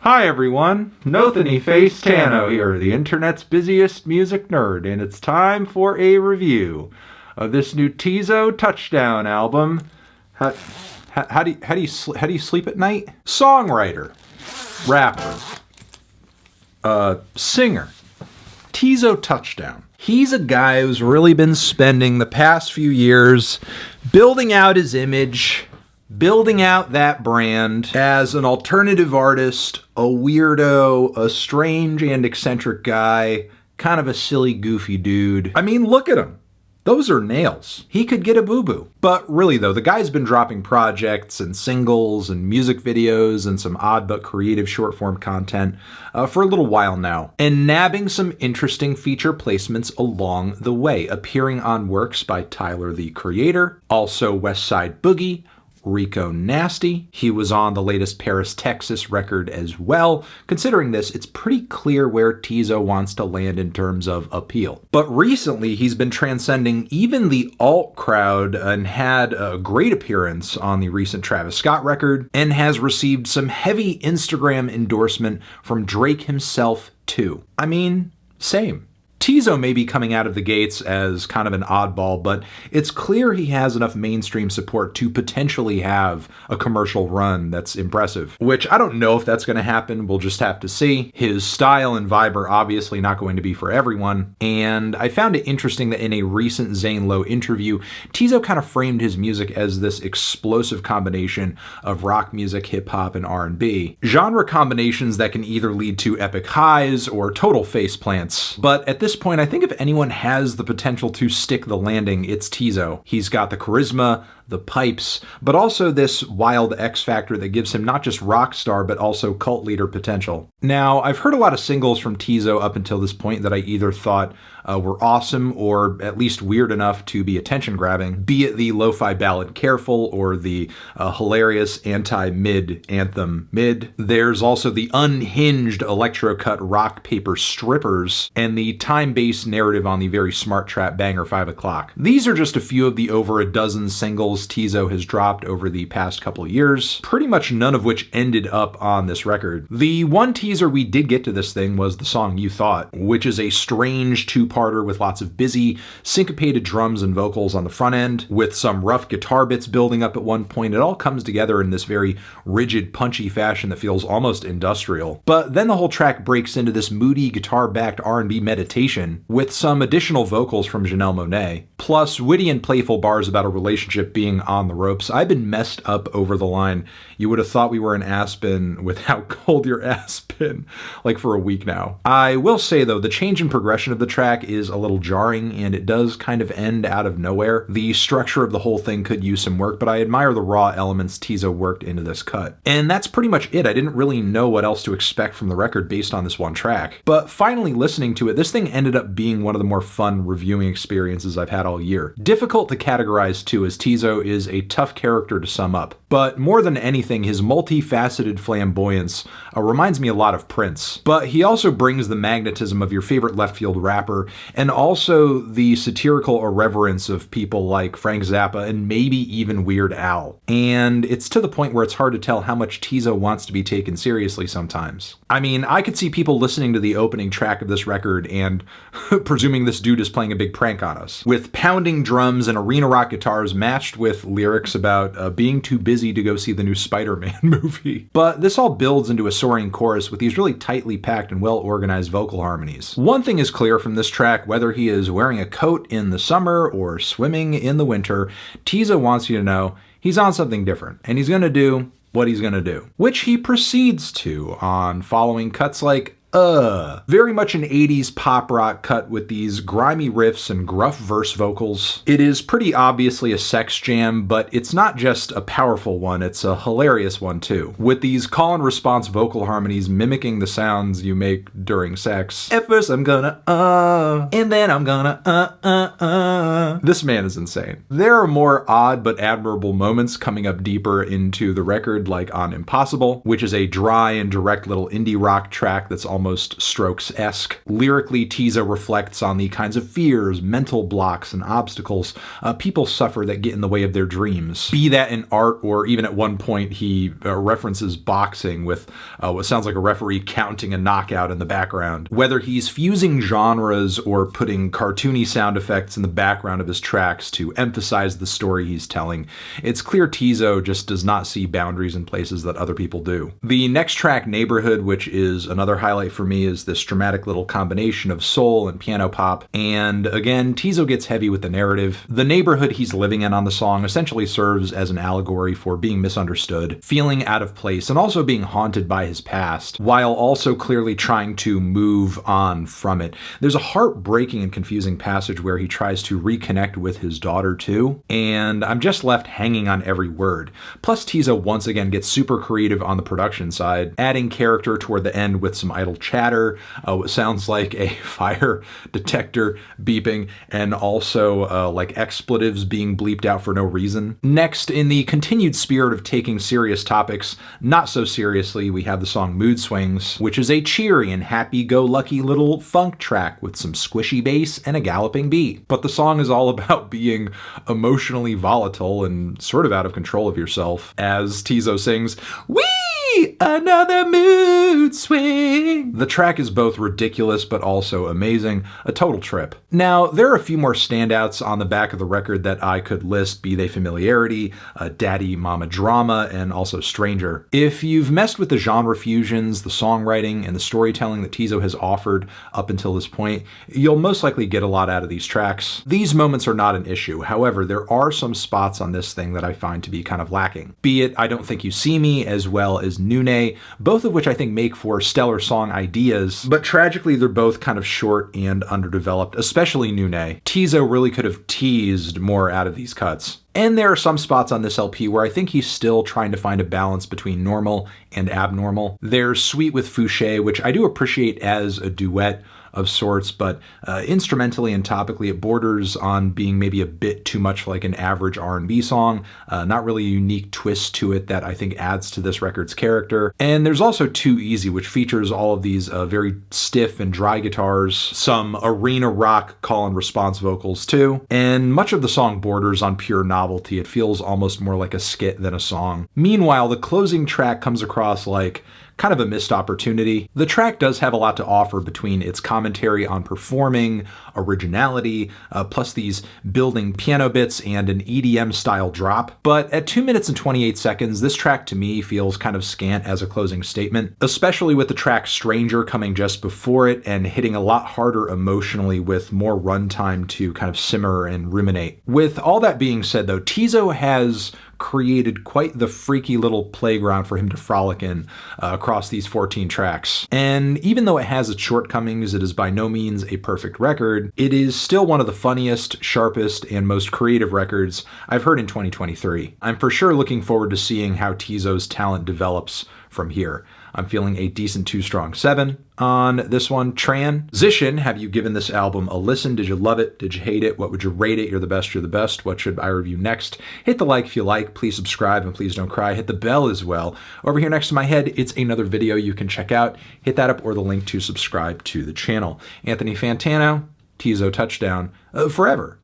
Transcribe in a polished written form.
Hi everyone, Nothany Face Tano here, the internet's busiest music nerd, and it's time for a review of this new Teezo Touchdown album. How do you sleep at night? Songwriter, rapper, singer, Teezo Touchdown. He's a guy who's really been spending the past few years building out his image, building out that brand as an alternative artist, a weirdo, a strange and eccentric guy, kind of a silly, goofy dude. I mean, look at him. Those are nails. He could get a boo-boo. But really though, the guy's been dropping projects and singles and music videos and some odd but creative short-form content for a little while now, and nabbing some interesting feature placements along the way, appearing on works by Tyler, the Creator, also West Side Boogie, Rico Nasty. He was on the latest Paris, Texas record as well. Considering this, it's pretty clear where Teezo wants to land in terms of appeal. But recently, he's been transcending even the alt crowd and had a great appearance on the recent Travis Scott record, and has received some heavy Instagram endorsement from Drake himself too. I mean, same. Teezo may be coming out of the gates as kind of an oddball, but it's clear he has enough mainstream support to potentially have a commercial run that's impressive, which I don't know if that's going to happen. We'll just have to see. His style and vibe are obviously not going to be for everyone, and I found it interesting that in a recent Zane Lowe interview, Teezo kind of framed his music as this explosive combination of rock music, hip-hop, and R&B. Genre combinations that can either lead to epic highs or total face plants, but at this point, I think if anyone has the potential to stick the landing, it's Teezo. He's got the charisma, the pipes, but also this wild X factor that gives him not just rock star, but also cult leader potential. Now, I've heard a lot of singles from Teezo up until this point that I either thought were awesome or at least weird enough to be attention grabbing, be it the lo-fi ballad Careful or the hilarious anti-mid anthem Mid. There's also the unhinged electro-cut rock paper Strippers and the time-based narrative on the very smart trap banger 5 o'clock. These are just a few of the over a dozen singles Teezo has dropped over the past couple of years, pretty much none of which ended up on this record. The one teaser we did get to this thing was the song You Thought, which is a strange two-parter with lots of busy, syncopated drums and vocals on the front end, with some rough guitar bits building up at one point. It all comes together in this very rigid, punchy fashion that feels almost industrial. But then the whole track breaks into this moody, guitar-backed R&B meditation with some additional vocals from Janelle Monáe, plus witty and playful bars about a relationship being on the ropes. I've been messed up over the line. You would have thought we were in Aspen with how cold your ass been, like for a week now. I will say though, the change in progression of the track is a little jarring, and it does kind of end out of nowhere. The structure of the whole thing could use some work, but I admire the raw elements Teezo worked into this cut. And that's pretty much it. I didn't really know what else to expect from the record based on this one track. But finally listening to it, this thing ended up being one of the more fun reviewing experiences I've had all year. Difficult to categorize too, as Teezo is a tough character to sum up. But more than anything, his multifaceted flamboyance reminds me a lot of Prince. But he also brings the magnetism of your favorite left field rapper, and also the satirical irreverence of people like Frank Zappa and maybe even Weird Al. And it's to the point where it's hard to tell how much Teezo wants to be taken seriously sometimes. I mean, I could see people listening to the opening track of this record and presuming this dude is playing a big prank on us, with pounding drums and arena rock guitars matched with lyrics about being too busy to go see the new Spider-Man movie. But this all builds into a soaring chorus with these really tightly packed and well-organized vocal harmonies. One thing is clear from this track, whether he is wearing a coat in the summer or swimming in the winter, Teezo wants you to know he's on something different, and he's gonna do what he's gonna do, which he proceeds to on following cuts like very much an 80s pop rock cut with these grimy riffs and gruff verse vocals. It is pretty obviously a sex jam, but it's not just a powerful one, it's a hilarious one too, with these call and response vocal harmonies mimicking the sounds you make during sex. At first I'm gonna and then I'm gonna This man is insane. There are more odd but admirable moments coming up deeper into the record, like on Impossible, which is a dry and direct little indie rock track that's almost almost Strokes-esque. Lyrically, Teezo reflects on the kinds of fears, mental blocks, and obstacles people suffer that get in the way of their dreams. Be that in art, or even at one point he references boxing with what sounds like a referee counting a knockout in the background. Whether he's fusing genres or putting cartoony sound effects in the background of his tracks to emphasize the story he's telling, it's clear Teezo just does not see boundaries in places that other people do. The next track, Neighborhood, which is another highlight for me, is this dramatic little combination of soul and piano pop. And again, Teezo gets heavy with the narrative. The neighborhood he's living in on the song essentially serves as an allegory for being misunderstood, feeling out of place, and also being haunted by his past, while also clearly trying to move on from it. There's a heartbreaking and confusing passage where he tries to reconnect with his daughter too, and I'm just left hanging on every word. Plus, Teezo once again gets super creative on the production side, adding character toward the end with some idle chatter, what sounds like a fire detector beeping, and also like expletives being bleeped out for no reason. Next, in the continued spirit of taking serious topics not so seriously, we have the song Mood Swings, which is a cheery and happy-go-lucky little funk track with some squishy bass and a galloping beat. But the song is all about being emotionally volatile and sort of out of control of yourself, as Teezo sings, "Wee! Another mood swing." The track is both ridiculous but also amazing, a total trip. Now, there are a few more standouts on the back of the record that I could list, be they Familiarity, Daddy Mama Drama, and also Stranger. If you've messed with the genre fusions, the songwriting, and the storytelling that Teezo has offered up until this point, you'll most likely get a lot out of these tracks. These moments are not an issue. However, there are some spots on this thing that I find to be kind of lacking. Be it I Don't Think You See Me, as well as Nune, both of which I think make for stellar song ideas, but tragically they're both kind of short and underdeveloped, especially Nune. Teezo really could have teased more out of these cuts. And there are some spots on this LP where I think he's still trying to find a balance between normal and abnormal. There's Sweet with Fouché, which I do appreciate as a duet of sorts, but instrumentally and topically it borders on being maybe a bit too much like an average R&B song, not really a unique twist to it that I think adds to this record's character. And there's also Too Easy, which features all of these very stiff and dry guitars, some arena rock call and response vocals too, and much of the song borders on pure novelty. It feels almost more like a skit than a song. Meanwhile, the closing track comes across like kind of a missed opportunity. The track does have a lot to offer between its commentary on performing, originality, plus these building piano bits and an EDM style drop. But at 2 minutes and 28 seconds, this track to me feels kind of scant as a closing statement, especially with the track Stranger coming just before it and hitting a lot harder emotionally with more runtime to kind of simmer and ruminate. With all that being said though, Teezo has created quite the freaky little playground for him to frolic in across these 14 tracks. And even though it has its shortcomings, it is by no means a perfect record. It is still one of the funniest, sharpest, and most creative records I've heard in 2023. I'm for sure looking forward to seeing how Teezo's talent develops from here. I'm feeling a decent 2 strong 7 on this one. Transition, have you given this album a listen? Did you love it? Did you hate it? What would you rate it? You're the best, you're the best. What should I review next? Hit the like if you like. Please subscribe and please don't cry. Hit the bell as well. Over here next to my head, it's another video you can check out. Hit that up or the link to subscribe to the channel. Anthony Fantano, Teezo Touchdown, forever.